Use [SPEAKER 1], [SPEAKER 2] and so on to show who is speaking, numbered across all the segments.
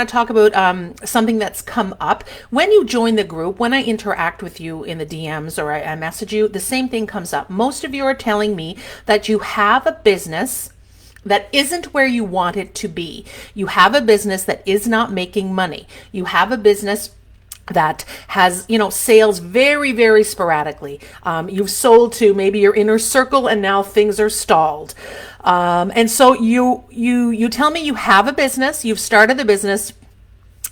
[SPEAKER 1] want to talk about something that's come up. When you join the group, when I interact with you in the DMs or I message you, the same thing comes up. Most of you are telling me that you have a business that isn't where you want it to be. You have a business that is not making money. You have a business that has, sales very, very sporadically. You've sold to maybe your inner circle and now things are stalled. And so you tell me you have a business, you've started the business,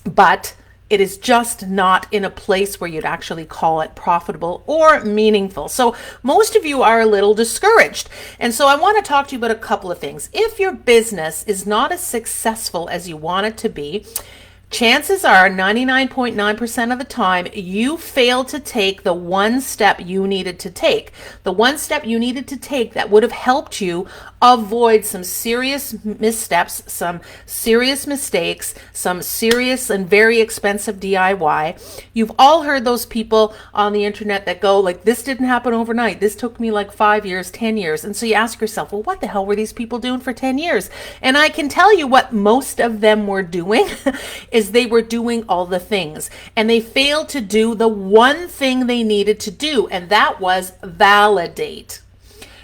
[SPEAKER 1] but it is just not in a place where you'd actually call it profitable or meaningful. So most of you are a little discouraged. And so I want to talk to you about a couple of things. If your business is not as successful as you want it to be, chances are 99.9% of the time you failed to take the one step you needed to take. The one step you needed to take that would have helped you avoid some serious missteps, some serious mistakes, some serious and very expensive DIY. You've all heard those people on the internet that go like, this didn't happen overnight. This took me like 5 years, 10 years. And so you ask yourself, well, what the hell were these people doing for 10 years? And I can tell you what most of them were doing is they were doing all the things and they failed to do the one thing they needed to do, and that was validate.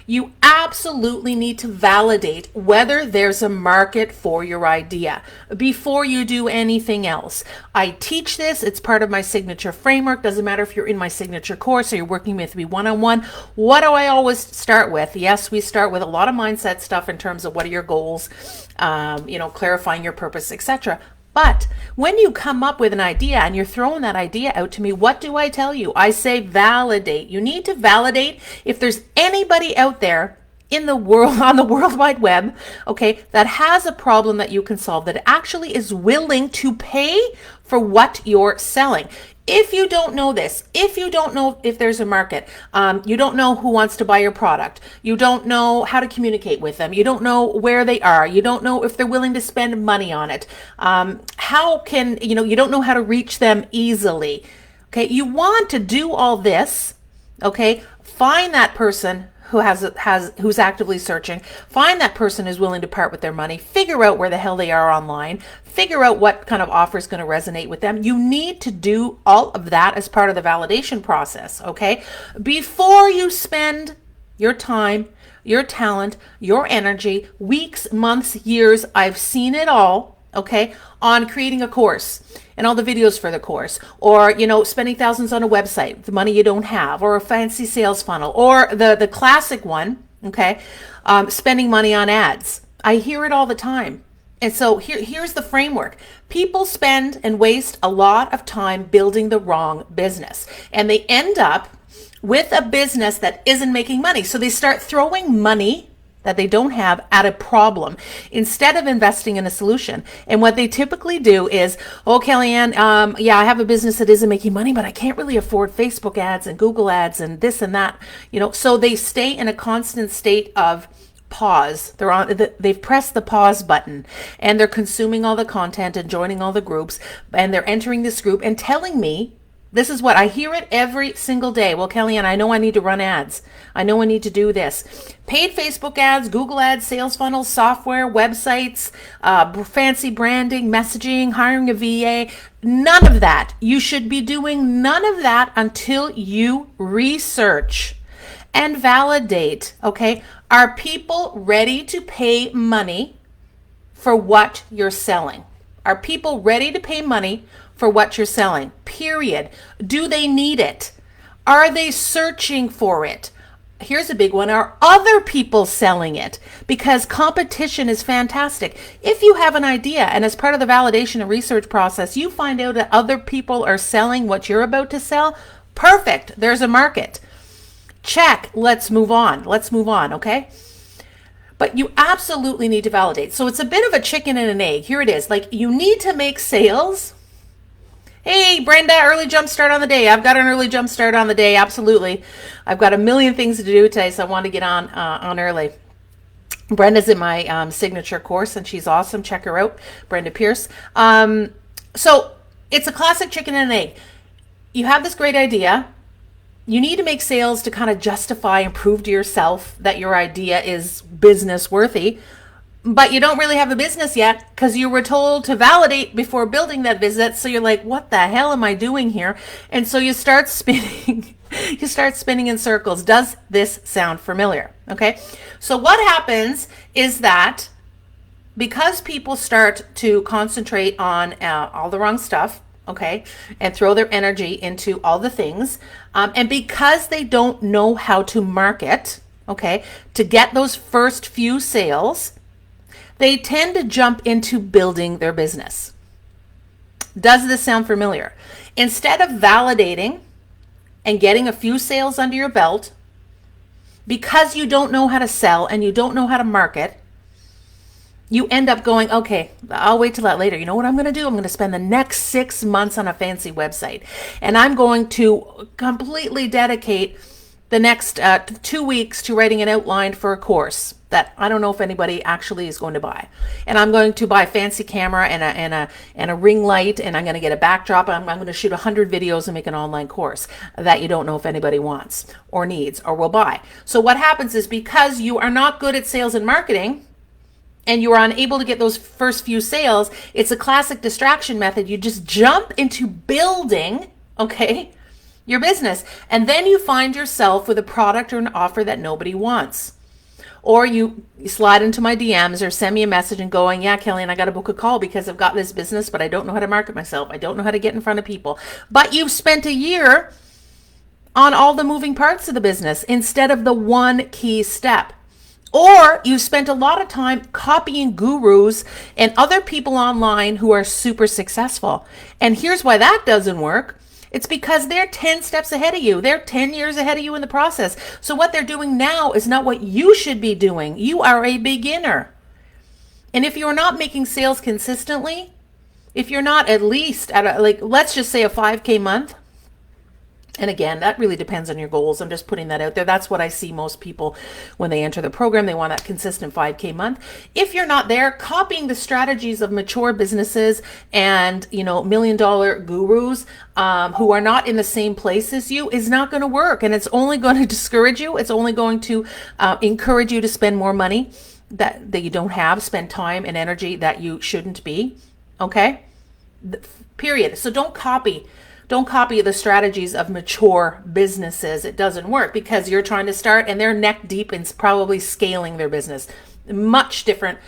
[SPEAKER 1] You absolutely need to validate whether there's a market for your idea before you do anything else. I teach this. It's part of my signature framework. Doesn't matter if you're in my signature course or you're working with me one-on-one. What do I always start with? Yes, we start with a lot of mindset stuff in terms of what are your goals, clarifying your purpose, etc. But when you come up with an idea and you're throwing that idea out to me, what do I tell you? I say validate. You need to validate if there's anybody out there in the world, on the World Wide Web, okay, that has a problem that you can solve, that actually is willing to pay for what you're selling. If you don't know this, if you don't know if there's a market, you don't know who wants to buy your product, you don't know how to communicate with them, you don't know where they are, you don't know if they're willing to spend money on it, you don't know how to reach them easily. Okay, you want to do all this, okay? Find that person who's actively searching, find that person who's willing to part with their money, figure out where the hell they are online, figure out what kind of offer is going to resonate with them. You need to do all of that as part of the validation process, okay? Before you spend your time, your talent, your energy, weeks, months, years, I've seen it all, okay, on creating a course and all the videos for the course, or, spending thousands on a website, the money you don't have, or a fancy sales funnel, or the classic one, okay, spending money on ads. I hear it all the time. And so here's the framework. People spend and waste a lot of time building the wrong business, and they end up with a business that isn't making money. So they start throwing money that they don't have at a problem instead of investing in a solution. And what they typically do is, oh, Kellie-Ann, I have a business that isn't making money, but I can't really afford Facebook ads and Google ads and this and that, so they stay in a constant state of pause. They've pressed the pause button and they're consuming all the content and joining all the groups, and they're entering this group and telling me, this is what I hear it every single day. Well, Kellie-Ann, I know I need to run ads. I know I need to do this. Paid Facebook ads, Google ads, sales funnels, software, websites, fancy branding, messaging, hiring a VA. None of that. You should be doing none of that until you research and validate, okay? Are people ready to pay money for what you're selling? Are people ready to pay money for what you're selling? Period. Do they need it? Are they searching for it? Here's a big one. Are other people selling it? Because competition is fantastic. If you have an idea and as part of the validation and research process, you find out that other people are selling what you're about to sell, perfect. There's a market. Check. Let's move on. Okay? But you absolutely need to validate. So it's a bit of a chicken and an egg. Here it is. Like, you need to make sales. Hey, Brenda, early jump start on the day. I've got an early jump start on the day. Absolutely. I've got a million things to do today, so I want to get on early. Brenda's in my signature course, and she's awesome. Check her out, Brenda Pierce. So it's a classic chicken and egg. You have this great idea. You need to make sales to kind of justify and prove to yourself that your idea is business worthy. but you don't really have a business yet because you were told to validate before building that business. So you're like, what the hell am I doing here? And so you start spinning. You start spinning in circles. Does this sound familiar? Okay. So what happens is that because people start to concentrate on all the wrong stuff, okay, and throw their energy into all the things, and because they don't know how to market, okay, to get those first few sales, they tend to jump into building their business. Does this sound familiar? Instead of validating and getting a few sales under your belt, because you don't know how to sell and you don't know how to market, you end up going, okay, I'll wait till that later. You know what I'm going to do? I'm going to spend the next 6 months on a fancy website. And I'm going to completely dedicate the next 2 weeks to writing an outline for a course that I don't know if anybody actually is going to buy. And I'm going to buy a fancy camera and a ring light, and I'm going to get a backdrop. I'm going to shoot 100 videos and make an online course that you don't know if anybody wants or needs or will buy. So what happens is, because you are not good at sales and marketing, and you are unable to get those first few sales, it's a classic distraction method. You just jump into building, okay, your business. And then you find yourself with a product or an offer that nobody wants. Or you slide into my DMs or send me a message and going, yeah, Kellie-Ann, I got to book a call because I've got this business, but I don't know how to market myself. I don't know how to get in front of people. But you've spent a year on all the moving parts of the business instead of the one key step. Or you spent a lot of time copying gurus and other people online who are super successful. And here's why that doesn't work. It's because they're 10 steps ahead of you. They're 10 years ahead of you in the process. So what they're doing now is not what you should be doing. You are a beginner. And if you're not making sales consistently, if you're not at least at let's just say a 5K month, and again, that really depends on your goals. I'm just putting that out there. That's what I see most people when they enter the program. They want that consistent 5K month. If you're not there, copying the strategies of mature businesses and, $1 million gurus who are not in the same place as you is not going to work. And it's only going to discourage you. It's only going to encourage you to spend more money that you don't have, spend time and energy that you shouldn't be. Okay? Period. So don't copy the strategies of mature businesses. It doesn't work because you're trying to start and they're neck deep in probably scaling their business. Much different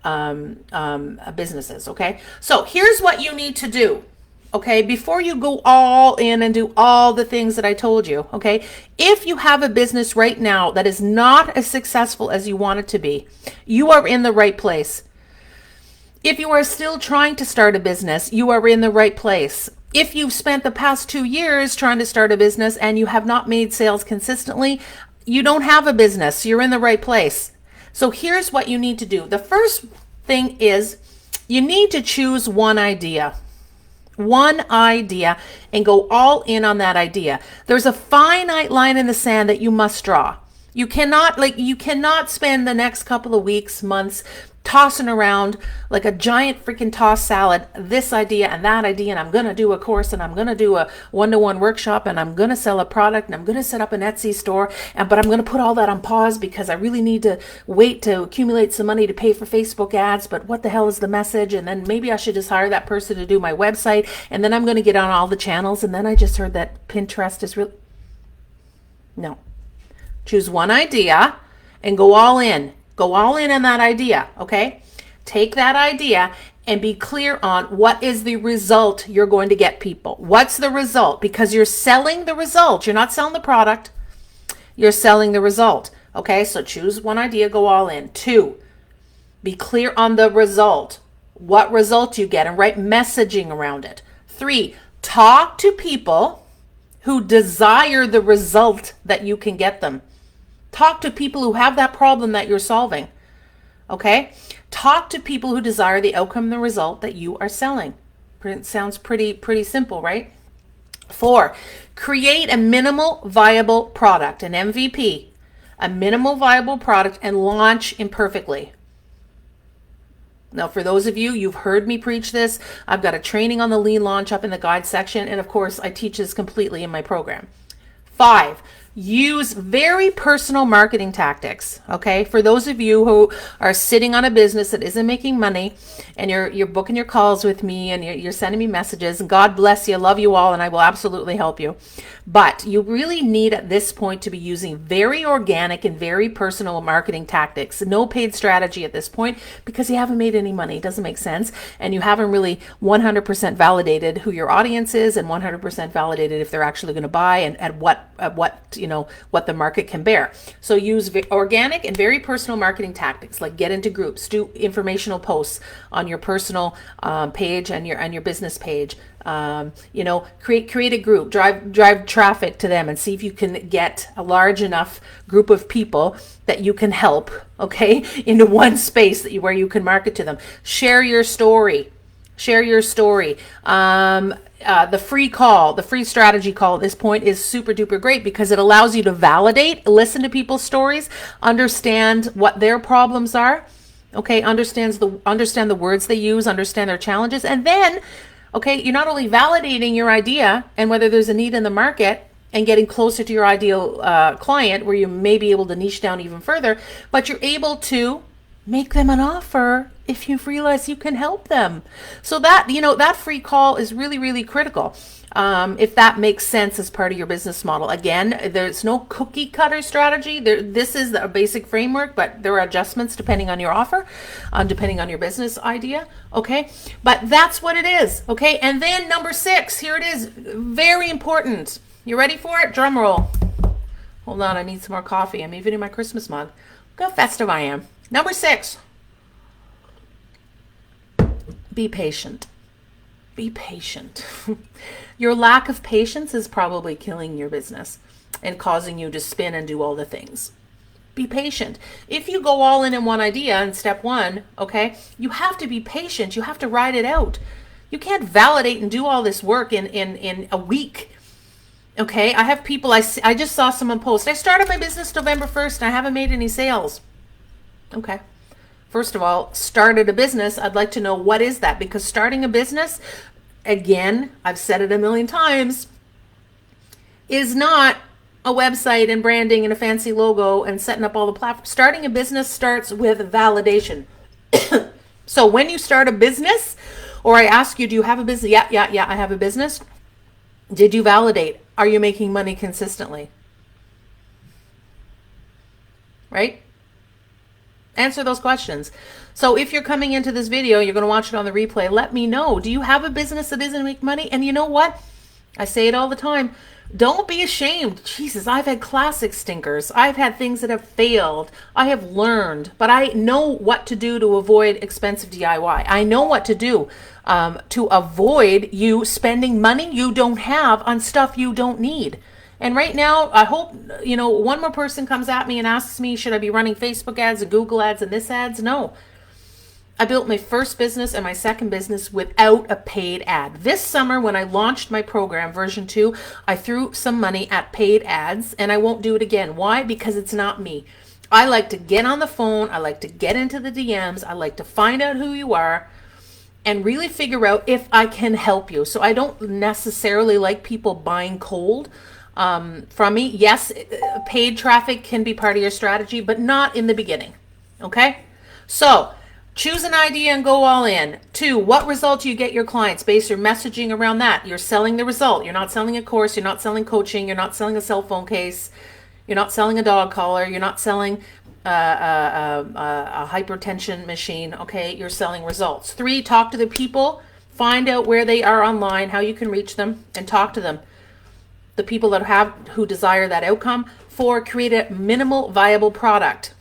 [SPEAKER 1] businesses. Okay. So here's what you need to do. Okay. Before you go all in and do all the things that I told you. Okay. If you have a business right now that is not as successful as you want it to be, you are in the right place. If you are still trying to start a business, you are in the right place. If you've spent the past 2 years trying to start a business and you have not made sales consistently, you don't have a business. You're in the right place. So here's what you need to do. The first thing is you need to choose one idea and go all in on that idea. There's a finite line in the sand that you must draw. You cannot spend the next couple of weeks, months tossing around like a giant freaking tossed salad, this idea and that idea, and I'm going to do a course and I'm going to do a one-to-one workshop and I'm going to sell a product and I'm going to set up an Etsy store, but I'm going to put all that on pause because I really need to wait to accumulate some money to pay for Facebook ads, but what the hell is the message? And then maybe I should just hire that person to do my website, and then I'm going to get on all the channels, and then I just heard that Pinterest is really... No. Choose one idea and go all in. Go all in on that idea, okay? Take that idea and be clear on what is the result you're going to get people. What's the result? Because you're selling the result. You're not selling the product. You're selling the result, okay? So choose one idea, go all in. 2, be clear on the result. What result you get and write messaging around it. 3, talk to people who desire the result that you can get them. Talk to people who have that problem that you're solving. Okay? Talk to people who desire the outcome, the result that you are selling. It sounds pretty simple, right? 4, create a minimal viable product, an MVP, a minimal viable product, and launch imperfectly. Now, for those of you, you've heard me preach this. I've got a training on the lean launch up in the guide section. And of course, I teach this completely in my program. 5, Use very personal marketing tactics, okay? For those of you who are sitting on a business that isn't making money, and you're booking your calls with me, and you're sending me messages, and God bless you, love you all, and I will absolutely help you. But you really need at this point to be using very organic and very personal marketing tactics. No paid strategy at this point, because you haven't made any money. It doesn't make sense. And you haven't really 100% validated who your audience is, and 100% validated if they're actually going to buy, and at what what the market can bear. So use organic and very personal marketing tactics, like get into groups, do informational posts on your personal page and your business page. Create a group, drive traffic to them, and see if you can get a large enough group of people that you can help, okay, into one space where you can market to them. Share your story. The free strategy call at this point is super duper great, because it allows you to validate, listen to people's stories, understand what their problems are, okay, understand the words they use, understand their challenges, and then, okay, you're not only validating your idea and whether there's a need in the market and getting closer to your ideal client, where you may be able to niche down even further, but you're able to make them an offer if you realize you can help them. So that, that free call is really, really critical. If that makes sense as part of your business model. Again, there's no cookie cutter strategy. This is a basic framework, but there are adjustments depending on your offer, depending on your business idea. Okay. But that's what it is. Okay. And then number 6, here it is. Very important. You ready for it? Drum roll. Hold on. I need some more coffee. I'm even in my Christmas mug. Look how festive I am. Number 6, be patient. Be patient. Your lack of patience is probably killing your business and causing you to spin and do all the things. Be patient. If you go all in one idea in step 1, okay, you have to be patient. You have to ride it out. You can't validate and do all this work in a week. Okay, I have people, I just saw someone post, I started my business November 1st and I haven't made any sales. Okay. First of all, started a business. I'd like to know, what is that? Because starting a business, again, I've said it a million times, is not a website and branding and a fancy logo and setting up all the platforms. Starting a business starts with validation. So when you start a business, or I ask you, do you have a business? Yeah, I have a business. Did you validate? Are you making money consistently? Right? Answer those questions. So if you're coming into this video, you're going to watch it on the replay, let me know. Do you have a business that doesn't make money? And you know what? I say it all the time. Don't be ashamed. Jesus, I've had classic stinkers. I've had things that have failed. I have learned, but I know what to do to avoid expensive DIY. I know what to do to avoid you spending money you don't have on stuff you don't need. And right now, I hope, one more person comes at me and asks me, should I be running Facebook ads and Google ads and this ads? No. I built my first business and my second business without a paid ad. This summer, when I launched my program, version 2, I threw some money at paid ads, and I won't do it again. Why? Because it's not me. I like to get on the phone. I like to get into the DMs. I like to find out who you are and really figure out if I can help you. So I don't necessarily like people buying cold from me. Yes, paid traffic can be part of your strategy, but not in the beginning. Okay? So choose an idea and go all in. 2, what result do you get your clients? Base your messaging around that. You're selling the result. You're not selling a course. You're not selling coaching. You're not selling a cell phone case. You're not selling a dog collar. You're not selling a hypertension machine. Okay? You're selling results. 3, talk to the people. Find out where they are online, how you can reach them, and talk to them. The people who desire that outcome. 4, create a minimal viable product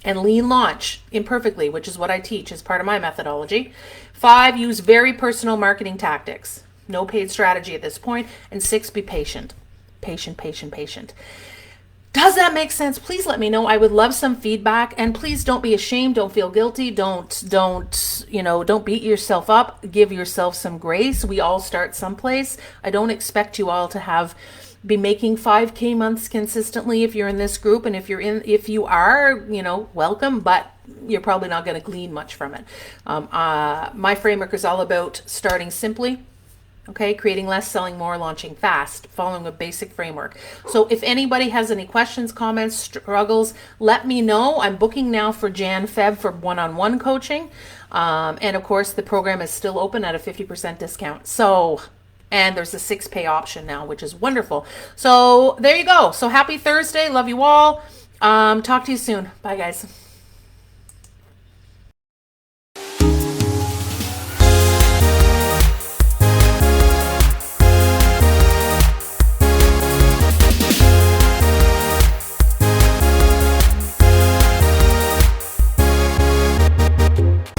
[SPEAKER 1] and lean launch imperfectly, which is what I teach as part of my methodology. 5, use very personal marketing tactics. No paid strategy at this point. And 6, be patient. Patient. Does that make sense? Please let me know. I would love some feedback, and please don't be ashamed. Don't feel guilty. Don't beat yourself up. Give yourself some grace. We all start someplace. I don't expect you all to be making 5K months consistently if you're in this group, and if you are, welcome, but you're probably not going to glean much from it. My framework is all about starting simply, Okay, creating less, selling more, launching fast, following a basic framework. So if anybody has any questions, comments, struggles, let me know. I'm booking now for Jan-Feb for one-on-one coaching. And of course, the program is still open at a 50% discount. So, and there's a 6-pay option now, which is wonderful. So there you go. So happy Thursday. Love you all. Talk to you soon. Bye, guys.